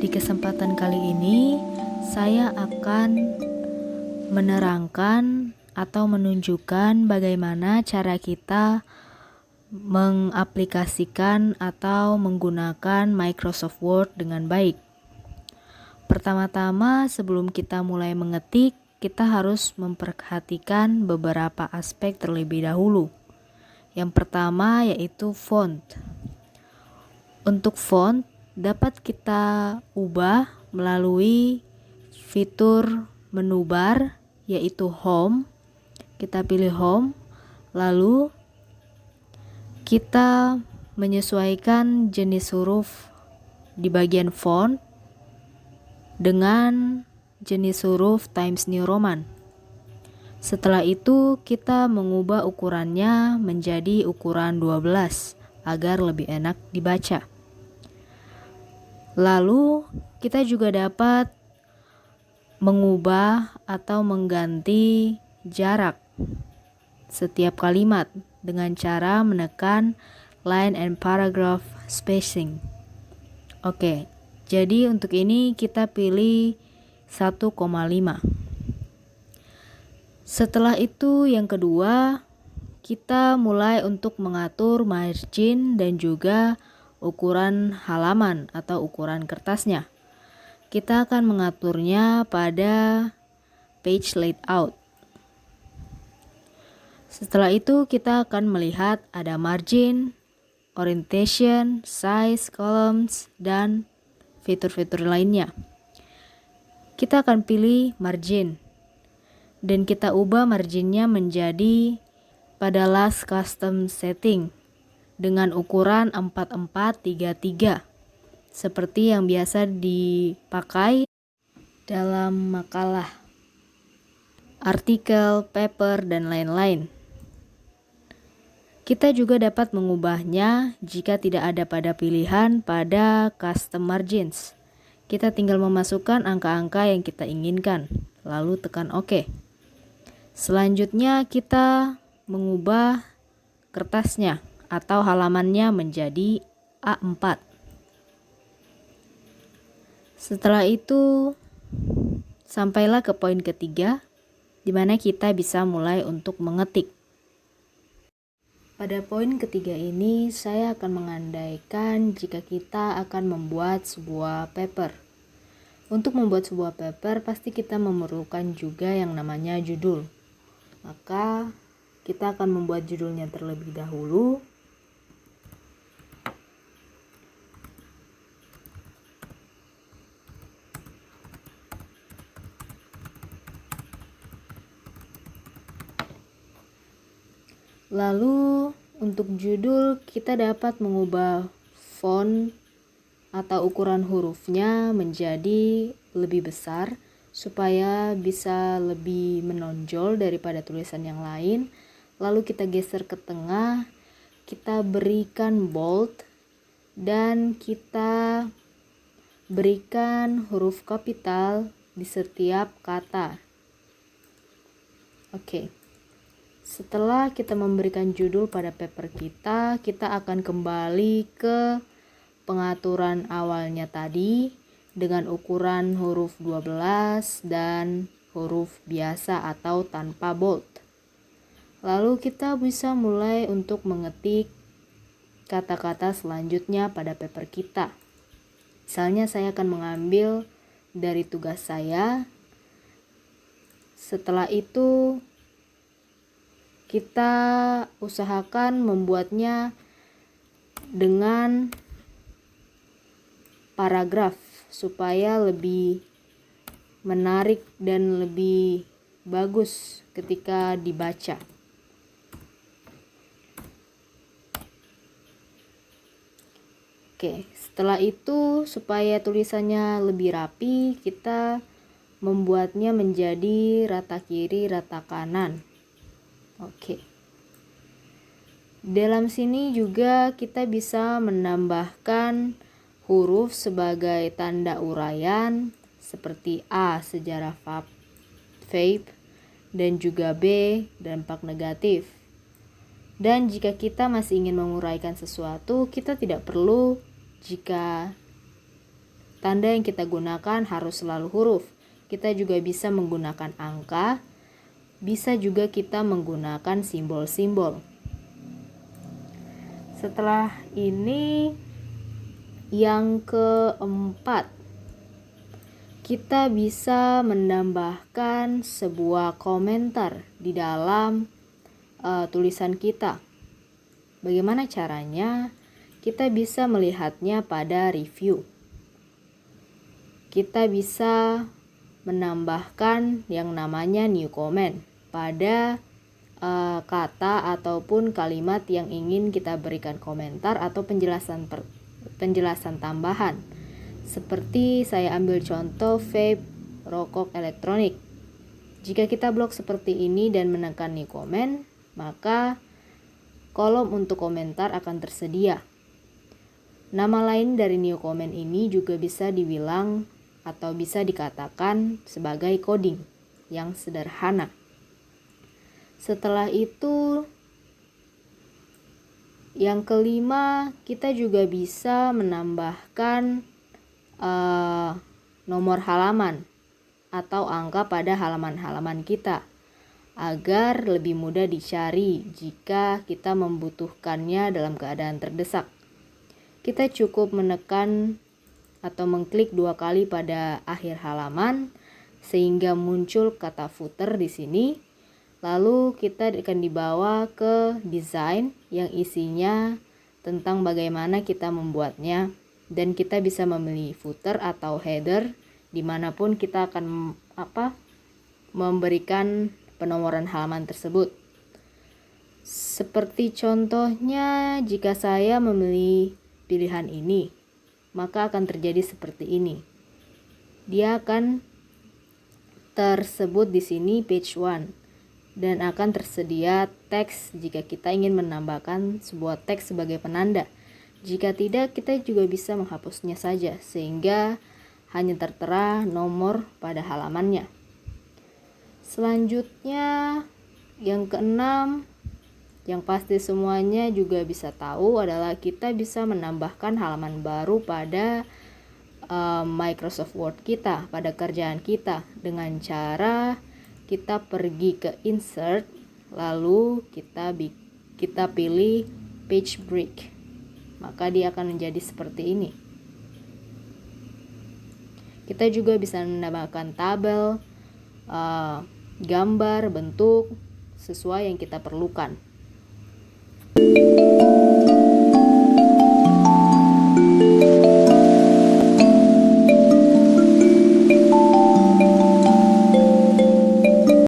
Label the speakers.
Speaker 1: Di kesempatan kali ini, saya akan menerangkan atau menunjukkan bagaimana cara kita mengaplikasikan atau menggunakan Microsoft Word dengan baik. Pertama-tama, sebelum kita mulai mengetik, kita harus memperhatikan beberapa aspek terlebih dahulu. Yang pertama yaitu font. Untuk font dapat kita ubah melalui fitur menu bar yaitu Home. Kita pilih Home, lalu kita menyesuaikan jenis huruf di bagian font dengan jenis huruf Times New Roman. Setelah itu kita mengubah ukurannya menjadi ukuran 12 agar lebih enak dibaca. Lalu kita juga dapat mengubah atau mengganti jarak setiap kalimat dengan cara menekan line and paragraph spacing. Oke, jadi untuk ini kita pilih 1,5. Setelah itu yang kedua, kita mulai untuk mengatur margin dan juga ukuran halaman atau ukuran kertasnya. Kita akan mengaturnya pada page layout. Setelah itu kita akan melihat ada margin, orientation, size, columns, dan fitur-fitur lainnya. Kita akan pilih margin dan kita ubah marginnya menjadi pada last custom setting dengan ukuran 4433 seperti yang biasa dipakai dalam makalah, artikel, paper, dan lain-lain. Kita juga dapat mengubahnya jika tidak ada pada pilihan pada custom margins. Kita tinggal memasukkan angka-angka yang kita inginkan, lalu tekan OK. Selanjutnya kita mengubah kertasnya atau halamannya menjadi A4. Setelah itu sampailah ke poin ketiga, di mana kita bisa mulai untuk mengetik. Pada poin ketiga ini, saya akan mengandaikan jika kita akan membuat sebuah paper. Untuk membuat sebuah paper, pasti kita memerlukan juga yang namanya judul. Maka, kita akan membuat judulnya terlebih dahulu. Lalu untuk judul kita dapat mengubah font atau ukuran hurufnya menjadi lebih besar supaya bisa lebih menonjol daripada tulisan yang lain. Lalu kita geser ke tengah, kita berikan bold dan kita berikan huruf kapital di setiap kata. Oke. Setelah kita memberikan judul pada paper kita akan kembali ke pengaturan awalnya tadi dengan ukuran huruf 12 dan huruf biasa atau tanpa bold. Lalu kita bisa mulai untuk mengetik kata-kata selanjutnya pada paper kita. Misalnya saya akan mengambil dari tugas saya. Setelah itu kita usahakan membuatnya dengan paragraf supaya lebih menarik dan lebih bagus ketika dibaca. Oke, setelah itu supaya tulisannya lebih rapi, kita membuatnya menjadi rata kiri, rata kanan. Oke. Dalam sini juga kita bisa menambahkan huruf sebagai tanda uraian seperti A sejarah vape dan juga B dampak negatif. Dan jika kita masih ingin menguraikan sesuatu, kita tidak perlu jika Tanda yang kita gunakan harus selalu huruf. Kita juga bisa menggunakan angka, bisa juga kita menggunakan simbol-simbol. Setelah ini, yang keempat, kita bisa menambahkan sebuah komentar di dalam tulisan kita. Bagaimana caranya? Kita bisa melihatnya pada review. Kita bisa menambahkan yang namanya new comment pada kata ataupun kalimat yang ingin kita berikan komentar atau penjelasan tambahan. Seperti saya ambil contoh vape rokok elektronik. Jika kita blok seperti ini dan menekan new comment, maka kolom untuk komentar akan tersedia. Nama lain dari new comment ini juga bisa dibilang atau bisa dikatakan sebagai coding yang sederhana. Setelah itu, yang kelima, kita juga bisa menambahkan nomor halaman atau angka pada halaman-halaman kita agar lebih mudah dicari jika kita membutuhkannya dalam keadaan terdesak. Kita cukup menekan atau mengklik 2 kali pada akhir halaman sehingga muncul kata footer di sini. Lalu kita akan dibawa ke desain yang isinya tentang bagaimana kita membuatnya, dan kita bisa memilih footer atau header dimanapun kita akan memberikan penomoran halaman tersebut. Seperti contohnya, jika saya memilih pilihan ini, maka akan terjadi seperti ini. Dia akan tersebut di sini page 1. Dan akan tersedia teks jika kita ingin menambahkan sebuah teks sebagai penanda. Jika tidak, kita juga bisa menghapusnya saja sehingga hanya tertera nomor pada halamannya. Selanjutnya, yang keenam, yang pasti semuanya juga bisa tahu adalah kita bisa menambahkan halaman baru pada Microsoft Word kita, pada kerjaan kita dengan cara kita pergi ke insert, lalu kita pilih page break, maka dia akan menjadi seperti ini. Kita juga bisa menambahkan tabel, gambar, bentuk sesuai yang kita perlukan.